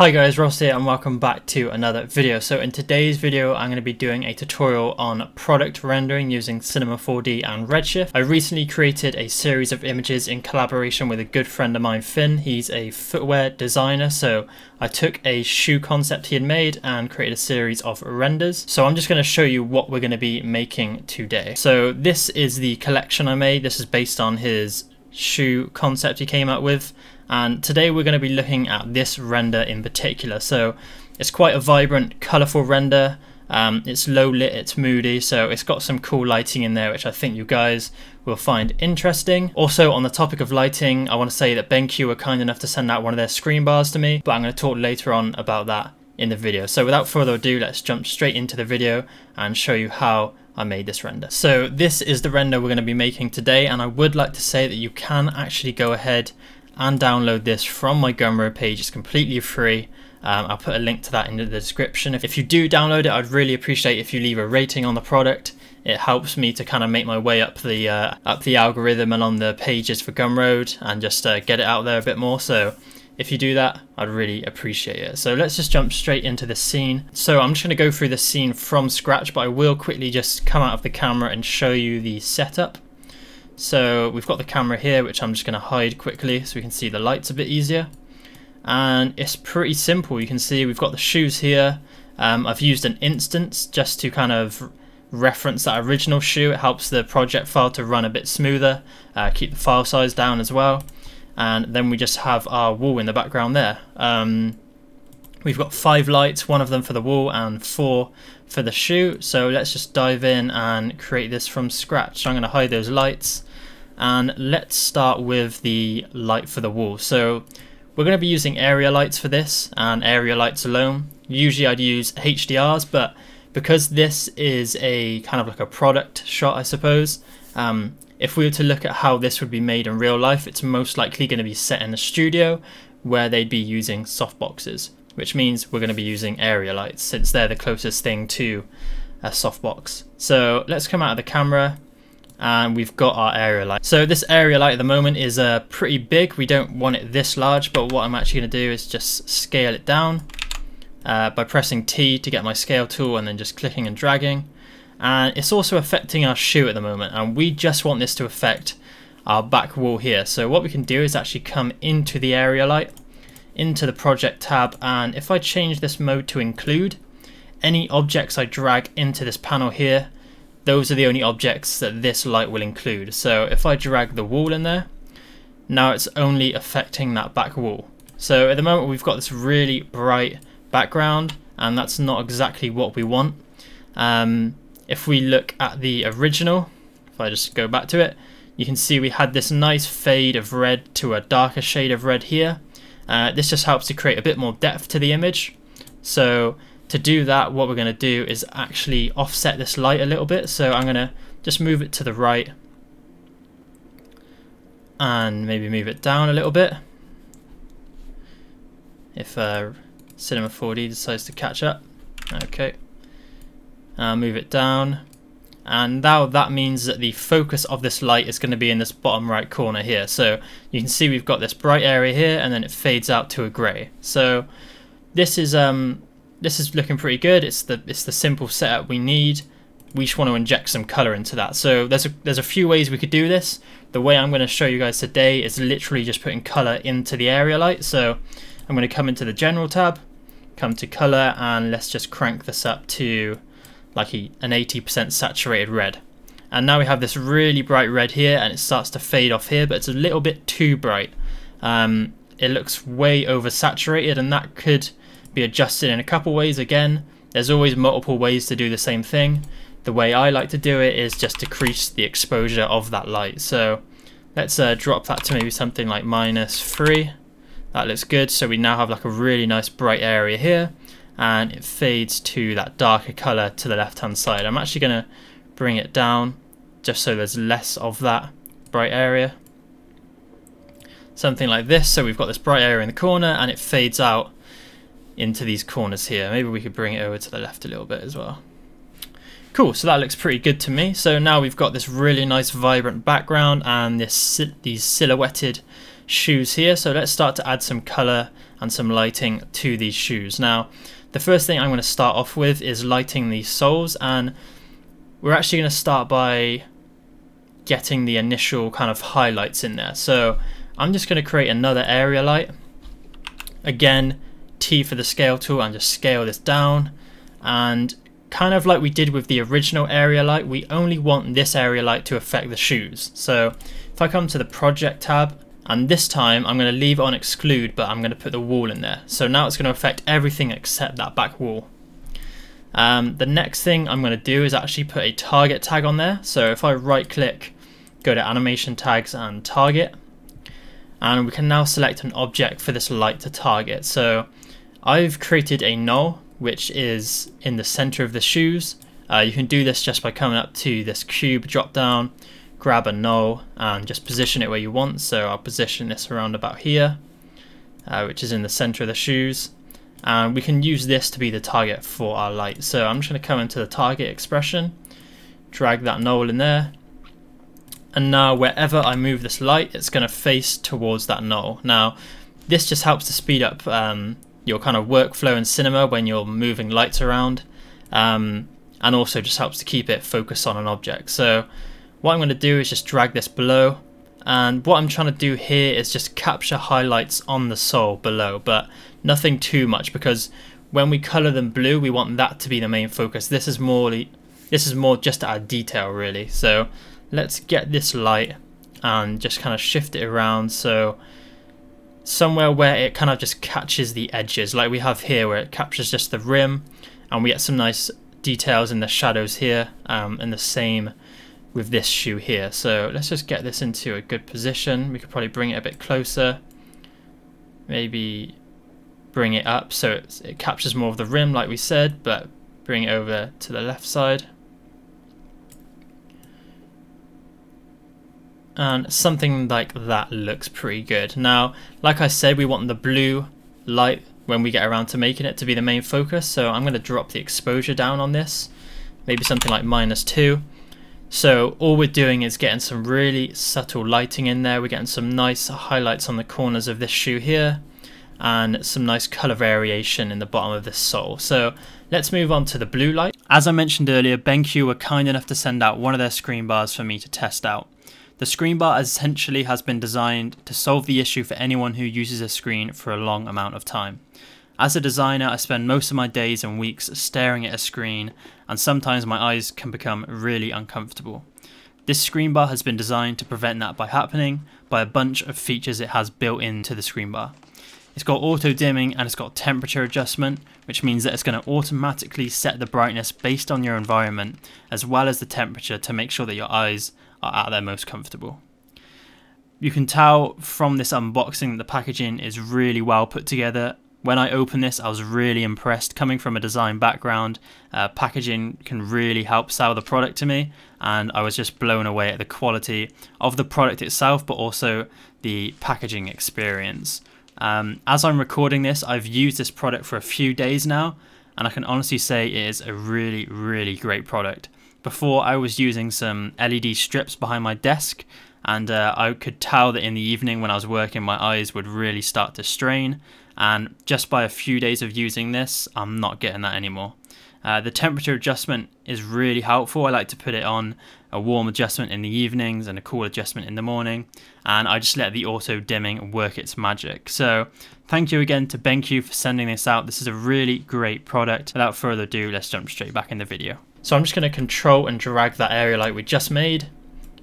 Hi guys, Ross here and welcome back to another video. So in today's video I'm going to be doing a tutorial on product rendering using Cinema 4D and Redshift. I recently created a series of images in collaboration with a good friend of mine, Finn. He's a footwear designer, so I took a shoe concept he had made and created a series of renders. So I'm just going to show you what we're going to be making today. So this is the collection I made. This is based on his shoe concept he came up with. And today we're going to be looking at this render in particular. So it's quite a vibrant, colourful render. It's low lit, it's moody, so it's got some cool lighting in there which I think you guys will find interesting. Also on the topic of lighting, I want to say that BenQ were kind enough to send out one of their ScreenBars to me, but I'm going to talk later on about that in the video. So without further ado, let's jump straight into the video and show you how I made this render. So this is the render we're going to be making today, and I would like to say that you can actually go ahead and download this from my Gumroad page. It's completely free. I'll put a link to that in the description. If you do download it, I'd really appreciate if you leave a rating on the product. It helps me to kind of make my way up the algorithm and on the pages for Gumroad and just get it out there a bit more. So if you do that, I'd really appreciate it. So let's just jump straight into the scene. So I'm just going to go through the scene from scratch, but I will quickly just come out of the camera and show you the setup. So we've got the camera here, which I'm just going to hide quickly so we can see the lights a bit easier. And it's pretty simple. You can see we've got the shoes here. I've used an instance just to kind of reference that original shoe. It helps the project file to run a bit smoother, keep the file size down as well. And then we just have our wall in the background there. We've got 5 lights, 1 of them for the wall and 4 for the shoe. So let's just dive in and create this from scratch. So I'm going to hide those lights. And let's start with the light for the wall. So we're going to be using area lights for this and area lights alone. Usually I'd use HDRs, but because this is a kind of like a product shot, I suppose, if we were to look at how this would be made in real life, it's most likely going to be set in a studio where they'd be using softboxes, which means we're going to be using area lights since they're the closest thing to a softbox. So let's come out of the camera. And we've got our area light. So this area light at the moment is pretty big. We don't want it this large, but what I'm actually going to do is just scale it down by pressing T to get my scale tool and then just clicking and dragging. And it's also affecting our shoe at the moment, and we just want this to affect our back wall here. So what we can do is actually come into the area light, into the project tab, and if I change this mode to include, any objects I drag into this panel here, those are the only objects that this light will include. So if I drag the wall in there, now it's only affecting that back wall. So at the moment we've got this really bright background, and that's not exactly what we want. If we look at the original, if I just go back to it, you can see we had this nice fade of red to a darker shade of red here. This just helps to create a bit more depth to the image. So to do that, what we're going to do is actually offset this light a little bit. So I'm going to just move it to the right and maybe move it down a little bit if Cinema 4D decides to catch up. Okay, move it down, and now that means that the focus of this light is going to be in this bottom right corner here. So you can see we've got this bright area here, and then it fades out to a grey. So this is looking pretty good. It's the simple setup we need. We just want to inject some color into that. So there's a few ways we could do this. The way I'm going to show you guys today is literally just putting color into the area light. So I'm going to come into the general tab, come to color, and let's just crank this up to like an 80% saturated red. And now we have this really bright red here, and it starts to fade off here, but it's a little bit too bright. It looks way oversaturated, and that could be adjusted in a couple ways. Again, there's always multiple ways to do the same thing. The way I like to do it is just decrease the exposure of that light. So let's drop that to maybe something like -3. That looks good. So we now have like a really nice bright area here, and it fades to that darker color to the left hand side. I'm actually going to bring it down just so there's less of that bright area. Something like this. So we've got this bright area in the corner, and it fades out into these corners here. Maybe we could bring it over to the left a little bit as well. Cool, so that looks pretty good to me. So now we've got this really nice vibrant background and these silhouetted shoes here. So let's start to add some color and some lighting to these shoes. Now, the first thing I'm going to start off with is lighting these soles, and we're actually going to start by getting the initial kind of highlights in there. So I'm just going to create another area light. Again, T for the scale tool, and just scale this down, and kind of like we did with the original area light, we only want this area light to affect the shoes. So if I come to the project tab, and this time I'm going to leave it on exclude, but I'm going to put the wall in there. So now it's going to affect everything except that back wall. The next thing I'm going to do is actually put a target tag on there. So if I right click, go to animation tags and target, and we can now select an object for this light to target. So I've created a null which is in the center of the shoes. You can do this just by coming up to this cube drop down, grab a null and just position it where you want. So I'll position this around about here, which is in the center of the shoes, and we can use this to be the target for our light. So I'm just going to come into the target expression, drag that null in there, and now wherever I move this light, it's going to face towards that null. Now this just helps to speed up your kind of workflow in Cinema when you're moving lights around, and also just helps to keep it focused on an object. So what I'm going to do is just drag this below, and what I'm trying to do here is just capture highlights on the sole below, but nothing too much, because when we color them blue we want that to be the main focus. This is more just to add detail really. So let's get this light and just kind of shift it around, so somewhere where it kind of just catches the edges like we have here, where it captures just the rim, and we get some nice details in the shadows here, and the same with this shoe here. So let's just get this into a good position. We could probably bring it a bit closer, maybe bring it up so it captures more of the rim like we said, but bring it over to the left side. And something like that looks pretty good. Now, like I said, we want the blue light when we get around to making it to be the main focus, so I'm going to drop the exposure down on this, maybe something like -2. So all we're doing is getting some really subtle lighting in there. We're getting some nice highlights on the corners of this shoe here, and some nice color variation in the bottom of this sole. So let's move on to the blue light. As I mentioned earlier, BenQ were kind enough to send out one of their screen bars for me to test out. The screen bar essentially has been designed to solve the issue for anyone who uses a screen for a long amount of time. As a designer, I spend most of my days and weeks staring at a screen, and sometimes my eyes can become really uncomfortable. This screen bar has been designed to prevent that by happening by a bunch of features it has built into the screen bar. It's got auto dimming and it's got temperature adjustment, which means that it's going to automatically set the brightness based on your environment as well as the temperature to make sure that your eyes are at their most comfortable. You can tell from this unboxing that the packaging is really well put together. When I opened this, I was really impressed. Coming from a design background, packaging can really help sell the product to me, and I was just blown away at the quality of the product itself, but also the packaging experience. As I'm recording this, I've used this product for a few days now, and I can honestly say it is a really, really great product. Before, I was using some LED strips behind my desk, and I could tell that in the evening when I was working, my eyes would really start to strain, and just by a few days of using this, I'm not getting that anymore. The temperature adjustment is really helpful. I like to put it on a warm adjustment in the evenings and a cool adjustment in the morning, and I just let the auto dimming work its magic. So thank you again to BenQ for sending this out. This is a really great product. Without further ado, let's jump straight back in the video. So I'm just going to control and drag that area light we just made,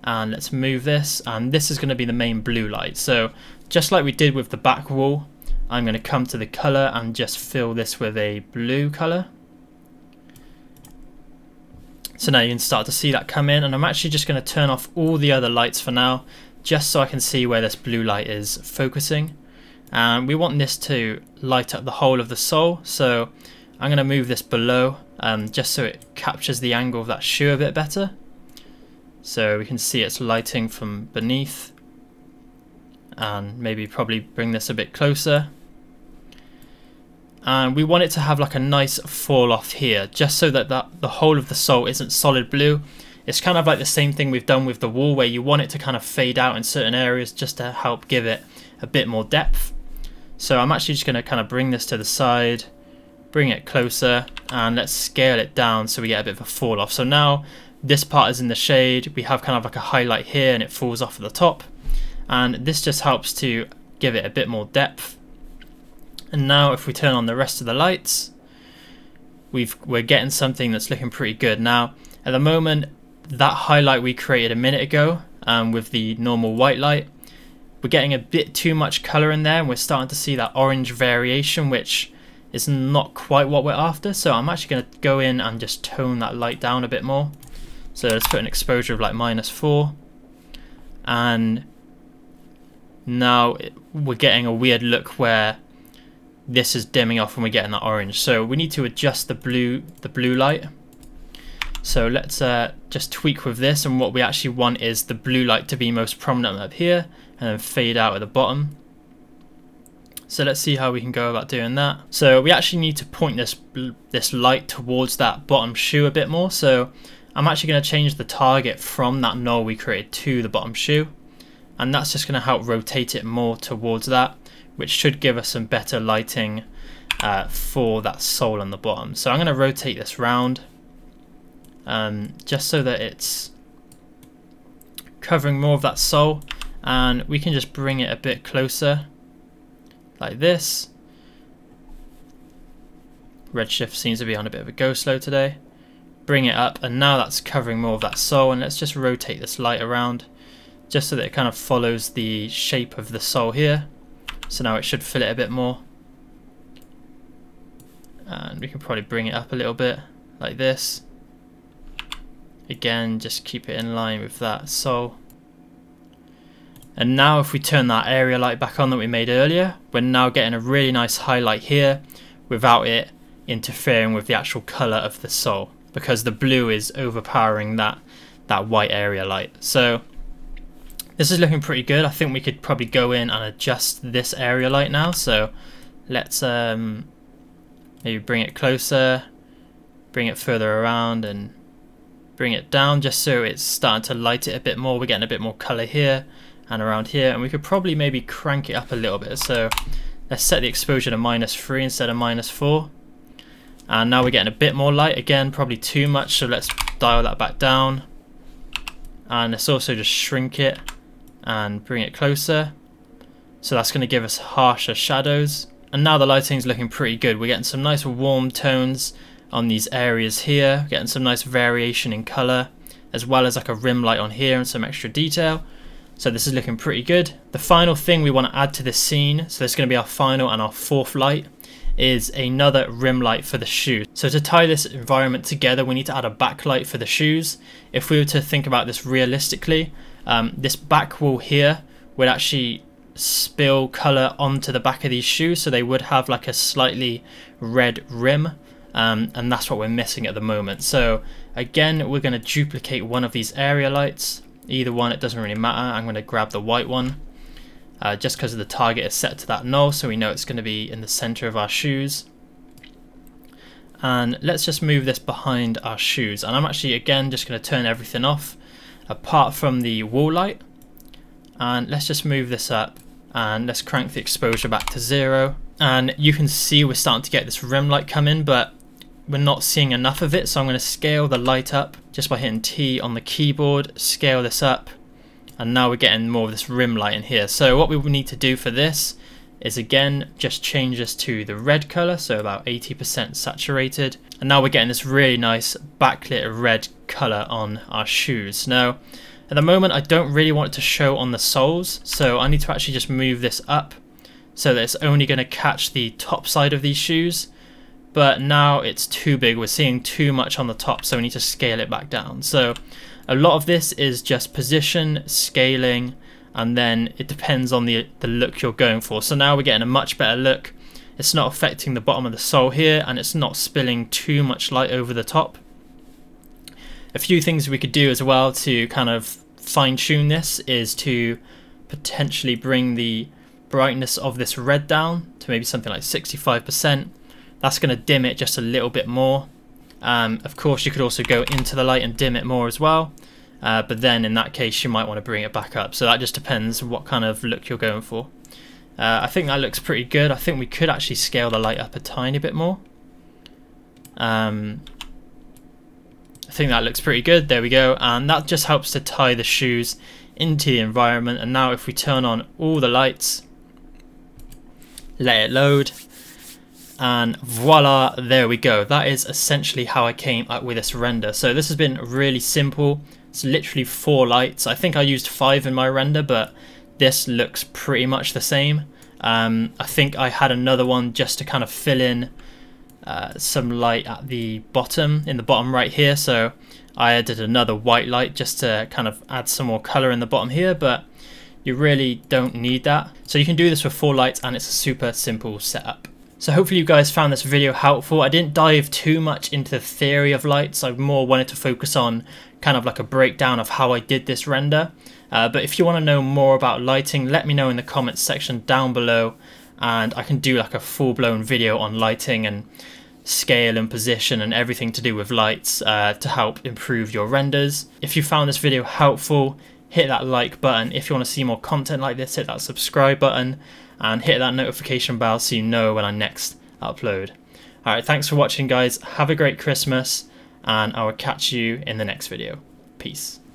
and let's move this, and this is going to be the main blue light. So just like we did with the back wall, I'm going to come to the color and just fill this with a blue color. So now you can start to see that come in, and I'm actually just going to turn off all the other lights for now, just so I can see where this blue light is focusing. And we want this to light up the whole of the sole, so I'm going to move this below, just so it captures the angle of that shoe a bit better. So we can see it's lighting from beneath, and maybe probably bring this a bit closer. And we want it to have like a nice fall off here, just so that the whole of the sole isn't solid blue. It's kind of like the same thing we've done with the wall, where you want it to kind of fade out in certain areas just to help give it a bit more depth. So I'm actually just going to kind of bring this to the side, bring it closer, and let's scale it down so we get a bit of a fall off. So now this part is in the shade, we have kind of like a highlight here and it falls off at the top, and this just helps to give it a bit more depth. And now if we turn on the rest of the lights, we're getting something that's looking pretty good. Now at the moment, that highlight we created a minute ago with the normal white light, we're getting a bit too much color in there, and we're starting to see that orange variation, which is not quite what we're after. So I'm actually going to go in and just tone that light down a bit more. So let's put an exposure of like -4, and now we're getting a weird look where this is dimming off and we're getting that orange. So we need to adjust the blue light. So let's just tweak with this, and what we actually want is the blue light to be most prominent up here and then fade out at the bottom. So let's see how we can go about doing that. So we actually need to point this light towards that bottom shoe a bit more. So I'm actually going to change the target from that knoll we created to the bottom shoe, and that's just going to help rotate it more towards that, which should give us some better lighting for that sole on the bottom. So I'm going to rotate this round just so that it's covering more of that sole, and we can just bring it a bit closer like this. Redshift seems to be on a bit of a go slow today. Bring it up, and now that's covering more of that sole, and let's just rotate this light around just so that it kind of follows the shape of the sole here. So now it should fill it a bit more, and we can probably bring it up a little bit like this. Again, just keep it in line with that sole. And now if we turn that area light back on that we made earlier, we're now getting a really nice highlight here without it interfering with the actual color of the sole, because the blue is overpowering that white area light. So this is looking pretty good. I think we could probably go in and adjust this area light now. So let's maybe bring it closer, bring it further around, and bring it down just so it's starting to light it a bit more. We're getting a bit more color here and around here, and we could probably maybe crank it up a little bit. So let's set the exposure to -3 instead of -4, and now we're getting a bit more light. Again, probably too much, so let's dial that back down, and let's also just shrink it and bring it closer. So that's going to give us harsher shadows, and now the lighting's looking pretty good. We're getting some nice warm tones on these areas here, getting some nice variation in color, as well as like a rim light on here and some extra detail. So this is looking pretty good. The final thing we want to add to this scene, so this is going to be our final and our fourth light, is another rim light for the shoes. So to tie this environment together, we need to add a backlight for the shoes. If we were to think about this realistically, this back wall here would actually spill color onto the back of these shoes, so they would have like a slightly red rim, and that's what we're missing at the moment. So again, we're going to duplicate one of these area lights. Either one, it doesn't really matter. I'm going to grab the white one just because the target is set to that knoll, so we know it's going to be in the center of our shoes. And let's just move this behind our shoes, and I'm actually again just going to turn everything off apart from the wall light, and let's just move this up, and let's crank the exposure back to 0, and you can see we're starting to get this rim light come in, but we're not seeing enough of it. So I'm going to scale the light up just by hitting T on the keyboard, scale this up, and now we're getting more of this rim light in here. So what we will need to do for this is again just change this to the red color, so about 80% saturated, and now we're getting this really nice backlit red color on our shoes. Now at the moment I don't really want it to show on the soles, so I need to actually just move this up so that it's only going to catch the top side of these shoes. But now it's too big, we're seeing too much on the top, so we need to scale it back down. So a lot of this is just position, scaling, and then it depends on the look you're going for. So now we're getting a much better look. It's not affecting the bottom of the sole here, and it's not spilling too much light over the top. A few things we could do as well to kind of fine tune this is to potentially bring the brightness of this red down to maybe something like 65%. That's going to dim it just a little bit more. Of course, you could also go into the light and dim it more as well, but then in that case you might want to bring it back up. So that just depends what kind of look you're going for. I think that looks pretty good. I think we could actually scale the light up a tiny bit more. I think that looks pretty good. There we go. And that just helps to tie the shoes into the environment. And now if we turn on all the lights, let it load, and voila, there we go. That is essentially how I came up with this render. So this has been really simple. It's literally 4 lights. I think I used 5 in my render, but this looks pretty much the same. I think I had another one just to kind of fill in some light at the bottom, in the bottom right here. So I added another white light just to kind of add some more color in the bottom here, but you really don't need that. So you can do this with 4 lights and it's a super simple setup. So hopefully you guys found this video helpful. I didn't dive too much into the theory of lights. I more wanted to focus on kind of like a breakdown of how I did this render. But if you want to know more about lighting, let me know in the comments section down below, and I can do like a full-blown video on lighting and scale and position and everything to do with lights to help improve your renders. If you found this video helpful, hit that like button. If you want to see more content like this, hit that subscribe button and hit that notification bell so you know when I next upload. Alright, thanks for watching guys, have a great Christmas, and I will catch you in the next video. Peace.